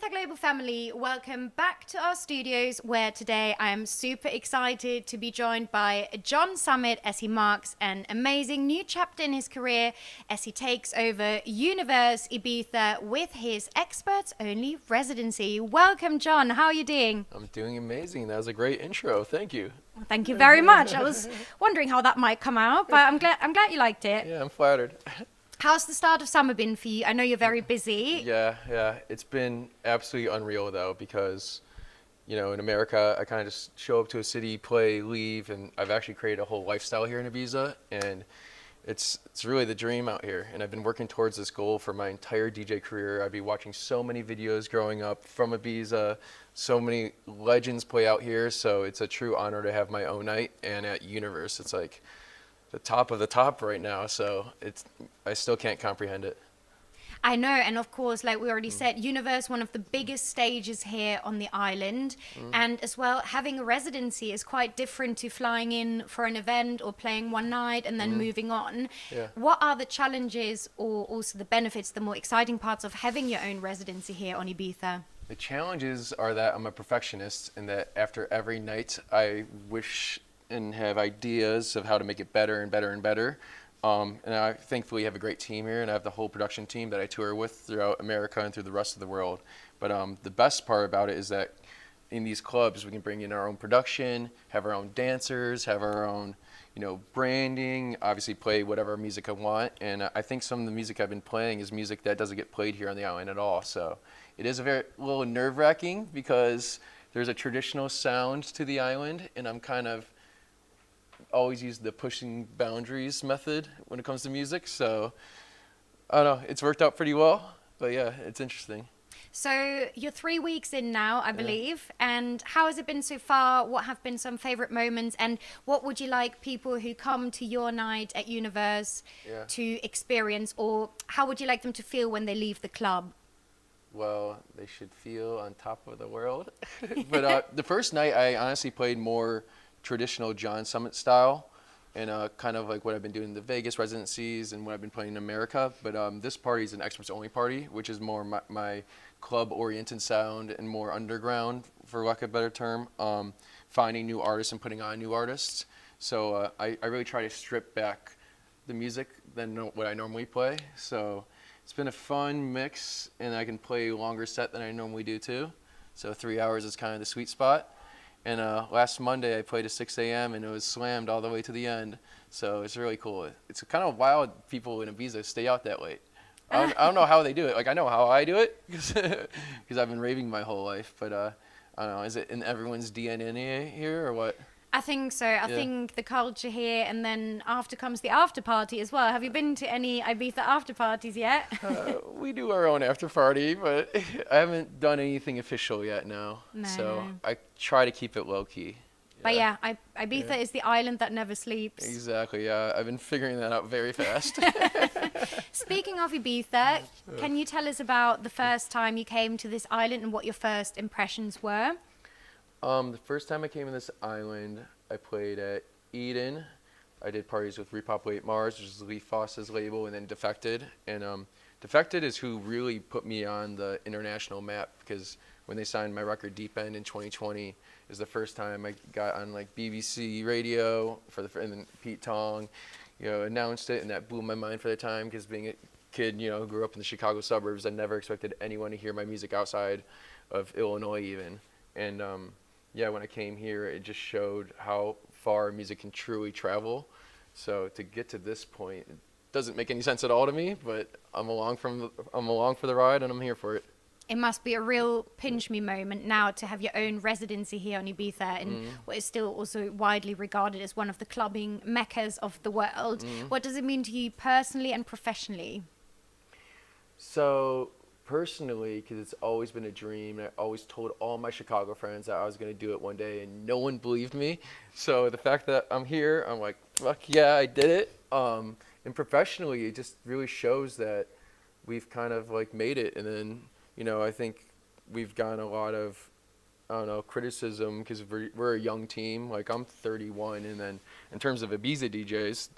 Global family, welcome back to our studios where today I am super excited to be joined by John Summit as he marks an amazing new chapter in his career as he takes over Universe Ibiza with his experts-only residency. Welcome, John. How are you doing? I'm doing amazing. That was a great intro. Thank you. Thank you very much. I was wondering how that might come out, but I'm glad you liked it. Yeah, I'm flattered. How's the start of summer been for you? I know you're very busy. Yeah. It's been absolutely unreal though, because in America, I kind of just show up to a city, play, leave, and I've actually created a whole lifestyle here in Ibiza, and it's really the dream out here. And I've been working towards this goal for my entire DJ career. I've been watching so many videos growing up from Ibiza, so many legends play out here, so it's a true honor to have my own night. And at Universe, it's like the top of the top right now, so I still can't comprehend it. I know, and of course, like we already said, Universe, one of the biggest stages here on the island, and as well, having a residency is quite different to flying in for an event or playing one night and then moving on. Yeah. What are the challenges or also the benefits, the more exciting parts of having your own residency here on Ibiza? The challenges are that I'm a perfectionist and that after every night I wish and have ideas of how to make it better and better and better. And I thankfully have a great team here, and I have the whole production team that I tour with throughout America and through the rest of the world. But the best part about it is that in these clubs we can bring in our own production, have our own dancers, have our own branding, obviously play whatever music I want. And I think some of the music I've been playing is music that doesn't get played here on the island at all. So it is a little nerve-wracking because there's a traditional sound to the island, and I'm kind of always use the pushing boundaries method when it comes to music. So I don't know, it's worked out pretty well, but yeah, it's interesting. So you're 3 weeks in now, I believe, and how has it been so far? What have been some favorite moments, and what would you like people who come to your night at Universe to experience, or how would you like them to feel when they leave the club? Well, they should feel on top of the world. But the first night I honestly played more traditional John Summit style, and kind of like what I've been doing in the Vegas residencies and what I've been playing in America. But this party is an experts only party, which is more my club oriented sound and more underground, for lack of a better term, finding new artists and putting on new artists. So I really try to strip back the music than what I normally play. So it's been a fun mix, and I can play a longer set than I normally do too. So 3 hours is kind of the sweet spot. And last Monday I played at 6 a.m. and it was slammed all the way to the end. So it's really cool. It's kind of wild people in Ibiza stay out that late. I don't know how they do it. Like, I know how I do it because I've been raving my whole life. But I don't know, is it in everyone's DNA here or what? I think so. I think the culture here, and then after comes the after party as well. Have you been to any Ibiza after parties yet? We do our own after party, but I haven't done anything official yet now. No. So I try to keep it low key. But yeah, Ibiza is the island that never sleeps. Exactly, yeah. I've been figuring that out very fast. Speaking of Ibiza, can you tell us about the first time you came to this island and what your first impressions were? The first time I came to this island, I played at Eden. I did parties with Repopulate Mars, which is Lee Foss's label, and then Defected. And Defected is who really put me on the international map, because when they signed my record Deep End in 2020, is the first time I got on like BBC radio and then Pete Tong, announced it, and that blew my mind for the time, because being a kid, who grew up in the Chicago suburbs, I never expected anyone to hear my music outside of Illinois even. And when I came here, it just showed how far music can truly travel. So to get to this point, it doesn't make any sense at all to me, but I'm along for the ride, and I'm here for it. It must be a real pinch me moment now to have your own residency here on Ibiza in what is still also widely regarded as one of the clubbing meccas of the world. What does it mean to you personally and professionally? So personally, because it's always been a dream, and I always told all my Chicago friends that I was going to do it one day, and no one believed me. So the fact that I'm here, I'm like, fuck yeah, I did it. And professionally, it just really shows that we've kind of like made it. And then, I think we've gotten a lot of, criticism, because we're a young team. Like, I'm 31, and then in terms of Ibiza DJs,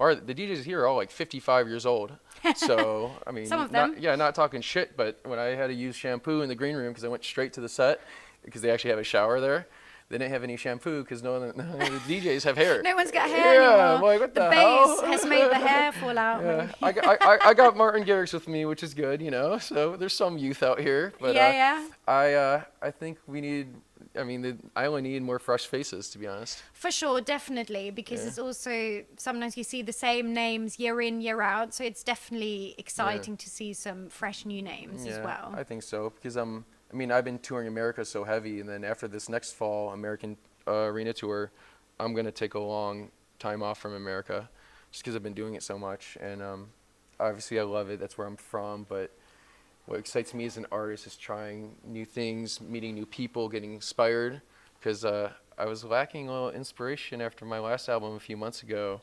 the DJs here are all like 55 years old. So, I mean, Some of them. not talking shit, but when I had to use shampoo in the green room because I went straight to the set because they actually have a shower there, they didn't have any shampoo because none of the DJs have hair. No one's got hair Yeah, anymore. I'm like, what the bass hell? has made the hair fall out. Yeah, I got Martin Garrix with me, which is good, you know. So there's some youth out here, but Yeah. I think the island need more fresh faces, to be honest. For sure, definitely, because it's also sometimes you see the same names year in, year out, so it's definitely exciting to see some fresh new names as well. I think so because I've been touring America so heavy, and then after this next fall American arena tour, I'm gonna take a long time off from America, just because I've been doing it so much, and obviously I love it. That's where I'm from, but what excites me as an artist is trying new things, meeting new people, getting inspired, because I was lacking a little inspiration after my last album a few months ago,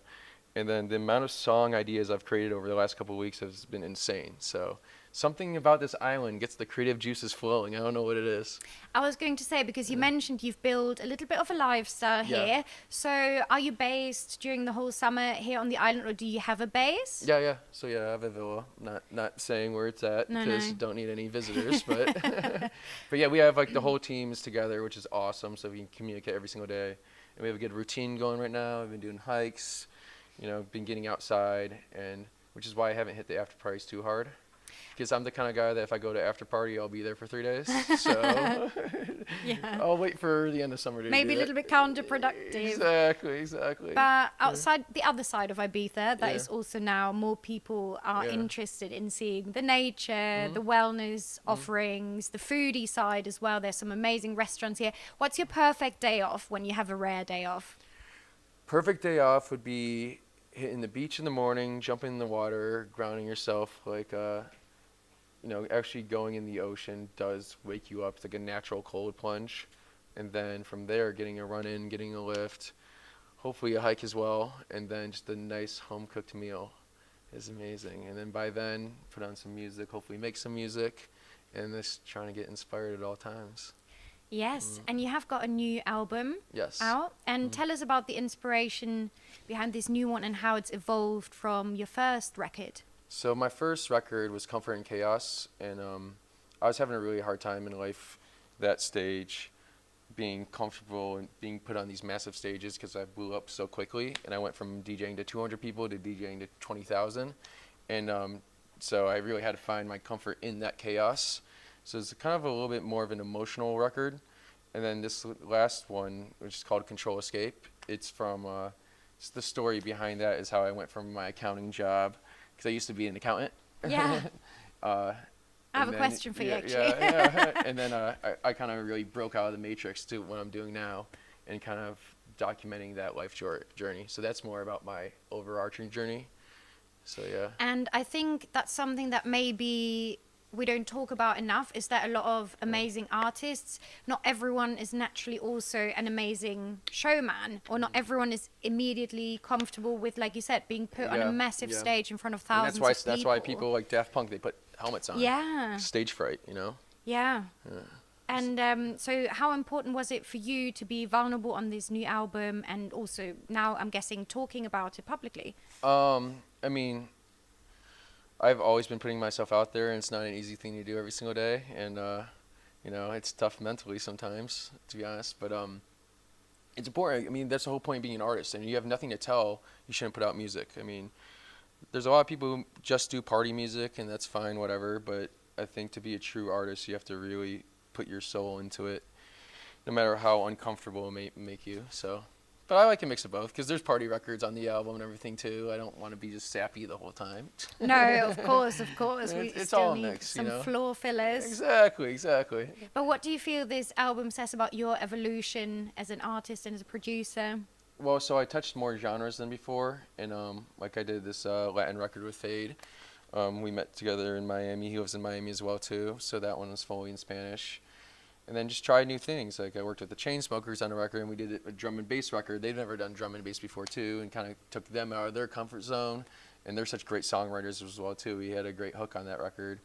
and then the amount of song ideas I've created over the last couple of weeks has been insane. So something about this island gets the creative juices flowing. I don't know what it is. I was going to say, because you mentioned you've built a little bit of a lifestyle here, so are you based during the whole summer here on the island, or do you have a base? Yeah. So I have a villa. Not saying where it's at because don't need any visitors, but but yeah, we have like the whole teams together, which is awesome. So we can communicate every single day, and we have a good routine going right now. We've been doing hikes, been getting outside, and which is why I haven't hit the after parties too hard. Because I'm the kind of guy that if I go to after party, I'll be there for 3 days. So I'll wait for the end of summer to Maybe do a little bit counterproductive. Exactly. But outside the other side of Ibiza, that is also now more people are interested in seeing the nature, the wellness offerings, the foodie side as well. There's some amazing restaurants here. What's your perfect day off when you have a rare day off? Perfect day off would be hitting the beach in the morning, jumping in the water, grounding yourself, like actually going in the ocean does wake you up. It's like a natural cold plunge, and then from there getting a run in, getting a lift, hopefully a hike as well, and then just a nice home cooked meal is amazing. And then by then put on some music, hopefully make some music, and just trying to get inspired at all times. Yes, and you have got a new album out. And tell us about the inspiration behind this new one and how it's evolved from your first record. So my first record was Comfort and Chaos, and I was having a really hard time in life that stage, being comfortable and being put on these massive stages because I blew up so quickly, and I went from DJing to 200 people to DJing to 20,000, and so I really had to find my comfort in that chaos. So it's kind of a little bit more of an emotional record. And then this last one, which is called Control Escape, it's from, the story behind that is how I went from my accounting job, because I used to be an accountant. Yeah. I have a question for you, actually. Yeah. And then I kind of really broke out of the matrix to what I'm doing now and kind of documenting that life journey. So that's more about my overarching journey. So, yeah. And I think that's something that maybe we don't talk about enough, is that a lot of amazing artists, not everyone is naturally also an amazing showman, or not everyone is immediately comfortable with, like you said, being put on a massive stage in front of thousands of people. That's why people like Daft Punk, they put helmets on. Yeah. Stage fright, Yeah. And so how important was it for you to be vulnerable on this new album, and also now I'm guessing talking about it publicly? I've always been putting myself out there, and it's not an easy thing to do every single day, and it's tough mentally sometimes, to be honest, but it's important. That's the whole point of being an artist, and you have nothing to tell, you shouldn't put out music. There's a lot of people who just do party music, and that's fine, whatever, but I think to be a true artist, you have to really put your soul into it, no matter how uncomfortable it may make you. But I like a mix of both, because there's party records on the album and everything too. I don't want to be just sappy the whole time. No, of course. It's still all a need mix, some floor fillers. Exactly. But what do you feel this album says about your evolution as an artist and as a producer? Well, so I touched more genres than before, and like I did this Latin record with Fade. We met together in Miami. He lives in Miami as well too, so that one was fully in Spanish. And then just tried new things. Like I worked with the Chainsmokers on a record, and we did a drum and bass record. They've never done drum and bass before too, and kind of took them out of their comfort zone. And they're such great songwriters as well too. We had a great hook on that record.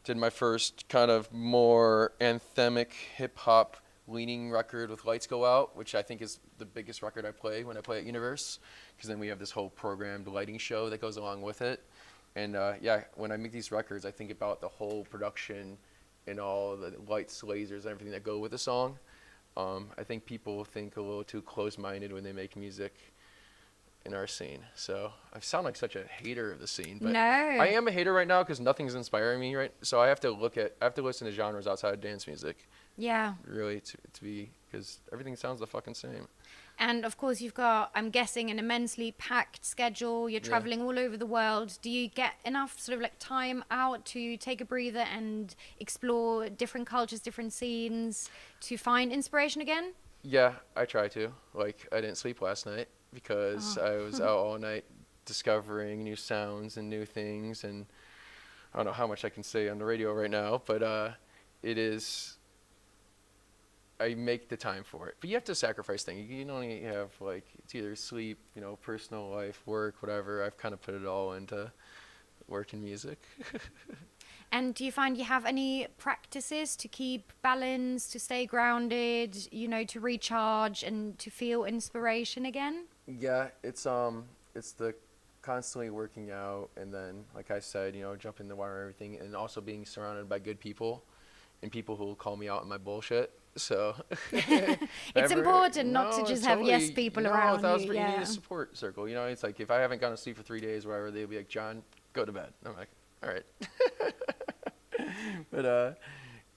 Did my first kind of more anthemic hip hop leaning record with Lights Go Out, which I think is the biggest record I play when I play at Universe, because then we have this whole programmed lighting show that goes along with it. And yeah, when I make these records, I think about the whole production and all the lights, lasers, and everything that go with the song. I think people think a little too close-minded when they make music in our scene. So I sound like such a hater of the scene, but No. I am a hater right now because nothing's inspiring me, right? So I have to listen to genres outside of dance music, Yeah. really, to be, because everything sounds the fucking same. And of course, you've got, I'm guessing, an immensely packed schedule. You're Yeah. traveling all over the world. Do you get enough sort of like time out to take a breather and explore different cultures, different scenes, to find inspiration again? Yeah, I try to. Like, I didn't sleep last night because I was out all night discovering new sounds and new things, and I don't know how much I can say on the radio right now, but it is, I make the time for it. But you have to sacrifice things. You can only have, like, it's either sleep, personal life, work, whatever. I've kind of put it all into work and music. And do you find you have any practices to keep balance, to stay grounded, to recharge and to feel inspiration again? Yeah, it's the constantly working out, and then, like I said, jumping in the water and everything, and also being surrounded by good people and people who will call me out on my bullshit. So It's important not to just have yes people around you. You need a support circle. It's like if I haven't gone to sleep for 3 days or whatever, they'll be like, John, go to bed. I'm like, all right. But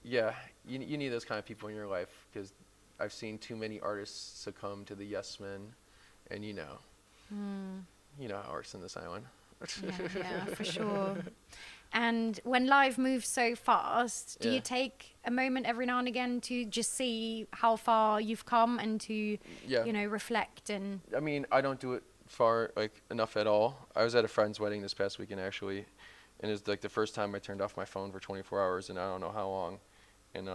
yeah, you need those kind of people in your life, because I've seen too many artists succumb to the yes men, and you know how it works in this island. Yeah, for sure. And when life moves so fast, do you take a moment every now and again to just see how far you've come and to, reflect? And I mean, I don't do it enough at all. I was at a friend's wedding this past weekend, actually, and it's like the first time I turned off my phone for 24 hours, and I don't know how long. And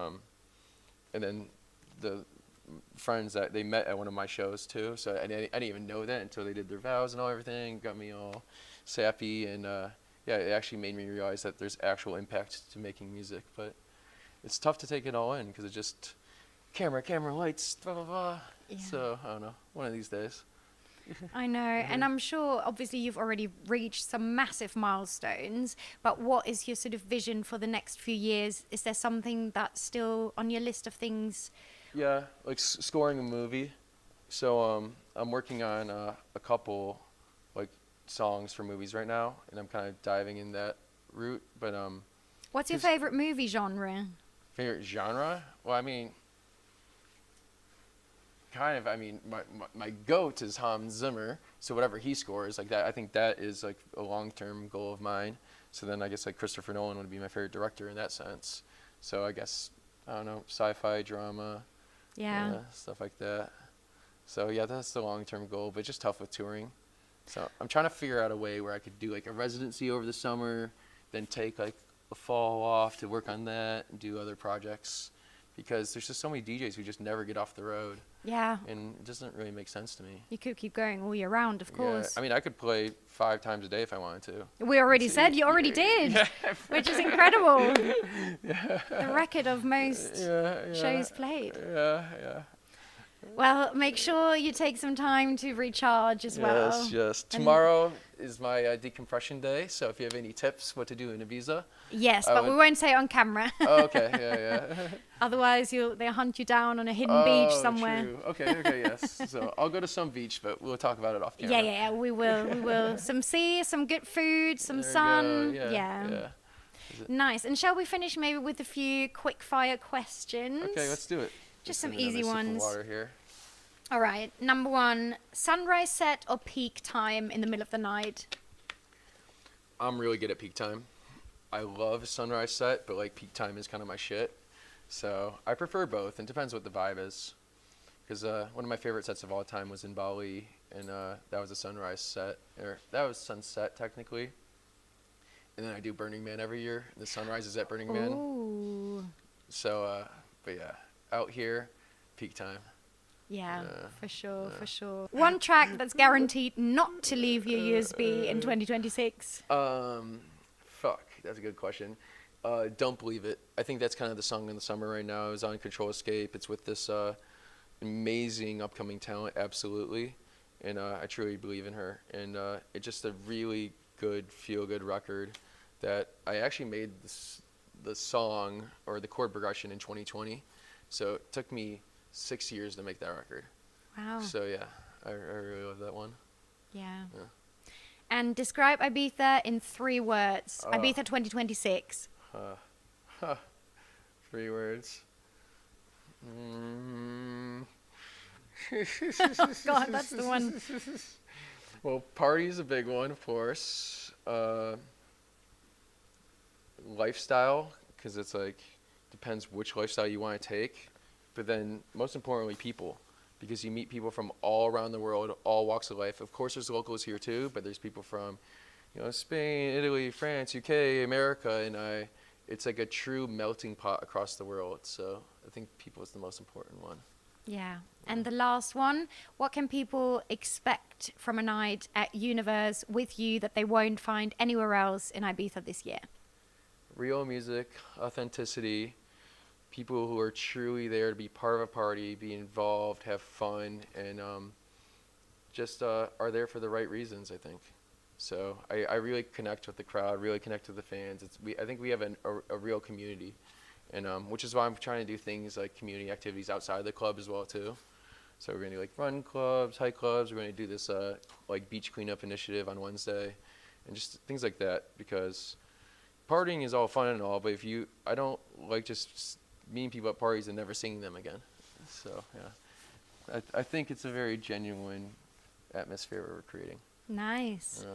then the friends that they met at one of my shows too, so I didn't even know that until they did their vows and all everything, got me all sappy, and yeah, it actually made me realize that there's actual impact to making music, but it's tough to take it all in because it's just camera, lights, blah, blah, blah. Yeah. So, I don't know, one of these days. I know, and I'm sure obviously you've already reached some massive milestones, but what is your sort of vision for the next few years? Is there something that's still on your list of things? Yeah, like scoring a movie. So I'm working on a couple like songs for movies right now, and I'm kind of diving in that route. But What's your favorite movie genre? favorite genre? Well, I mean, my goat is Hans Zimmer. So whatever he scores, like that, I think that is like a long-term goal of mine. So then I guess like Christopher Nolan would be my favorite director in that sense. So I guess, I don't know, sci-fi, drama, stuff like that. So yeah, that's the long-term goal, but just tough with touring. So I'm trying to figure out a way where I could do like a residency over the summer, then take like a fall off to work on that and do other projects, because there's just so many DJs who just never get off the road. Yeah. And it doesn't really make sense to me. You could keep going all year round, of course. Yeah, I mean, I could play 5 times a day if I wanted to. We already said you already did, which is incredible. Yeah. The record of most shows played. Yeah. Well, make sure you take some time to recharge as well. Yes. Tomorrow is my decompression day, so if you have any tips what to do in Ibiza. Yes, but we won't say it on camera. Oh, okay, yeah. Otherwise, they'll hunt you down on a hidden beach somewhere. True. Okay, yes. So I'll go to some beach, but we'll talk about it off camera. Yeah, we will. Some sea, some good food, some There you sun. go. Yeah. Nice. And shall we finish maybe with a few quick fire questions? Okay, let's do it. Just some another easy sip of ones. water here. All right. Number 1, sunrise set or peak time in the middle of the night? I'm really good at peak time. I love sunrise set, but like peak time is kind of my shit. So I prefer both. It depends what the vibe is. Because one of my favorite sets of all time was in Bali, and that was a sunrise set, or that was sunset technically. And then I do Burning Man every year. The sunrise is at Burning Man. Ooh. So, but yeah, out here, peak time. Yeah, for sure. One track that's guaranteed not to leave your USB in 2026. Fuck, that's a good question. Don't Believe It. I think that's kind of the song in the summer right now. It's on Control Escape. It's with this amazing upcoming talent, absolutely. And I truly believe in her. And it's just a really good, feel-good record that I actually made the song or the chord progression in 2020. So it took me 6 years to make that record. Wow. So yeah, I really love that one. Yeah. Yeah. And describe Ibiza in 3 words. Ibiza 2026. 3 words. God, that's the one. Well, party is a big one, of course. Lifestyle, because it's like, depends which lifestyle you want to take. But then, most importantly, people. Because you meet people from all around the world, all walks of life. Of course, there's locals here too, but there's people from, Spain, Italy, France, UK, America, and it's like a true melting pot across the world. So I think people is the most important one. Yeah. And the last one, what can people expect from a night at Universe with you that they won't find anywhere else in Ibiza this year? Real music, authenticity, people who are truly there to be part of a party, be involved, have fun, and just are there for the right reasons, I think. So I really connect with the crowd, really connect with the fans. I think we have a real community, and which is why I'm trying to do things like community activities outside the club as well too. So we're gonna do like run clubs, hike clubs. We're gonna do this like beach cleanup initiative on Wednesday, and just things like that, because partying is all fun and all, but I don't like just meeting people at parties and never seeing them again. So yeah, I think it's a very genuine atmosphere we're creating. Nice.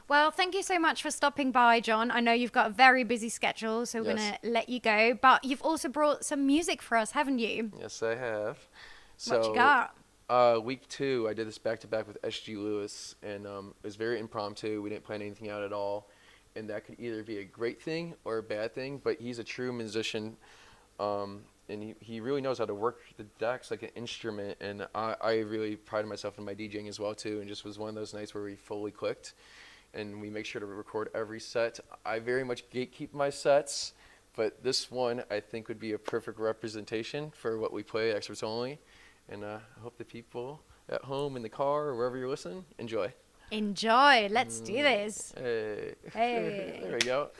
Well, thank you so much for stopping by, John. I know you've got a very busy schedule, so we're Yes. going to let you go. But you've also brought some music for us, haven't you? Yes, I have. What you got? Week 2, I did this back-to-back with S.G. Lewis, and it was very impromptu. We didn't plan anything out at all, and that could either be a great thing or a bad thing, but he's a true musician, and he really knows how to work the decks like an instrument, and I really prided myself in my DJing as well too, and just was one of those nights where we fully clicked, and we make sure to record every set. I very much gatekeep my sets, but this one I think would be a perfect representation for what we play at Experts Only, and I hope the people at home, in the car, or wherever you're listening, enjoy. Enjoy. Let's do this. Hey. Hey. There we go.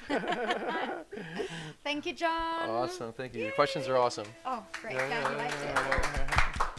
Thank you, John. Awesome. Thank you. Your questions are awesome. Oh, great. Glad you liked it.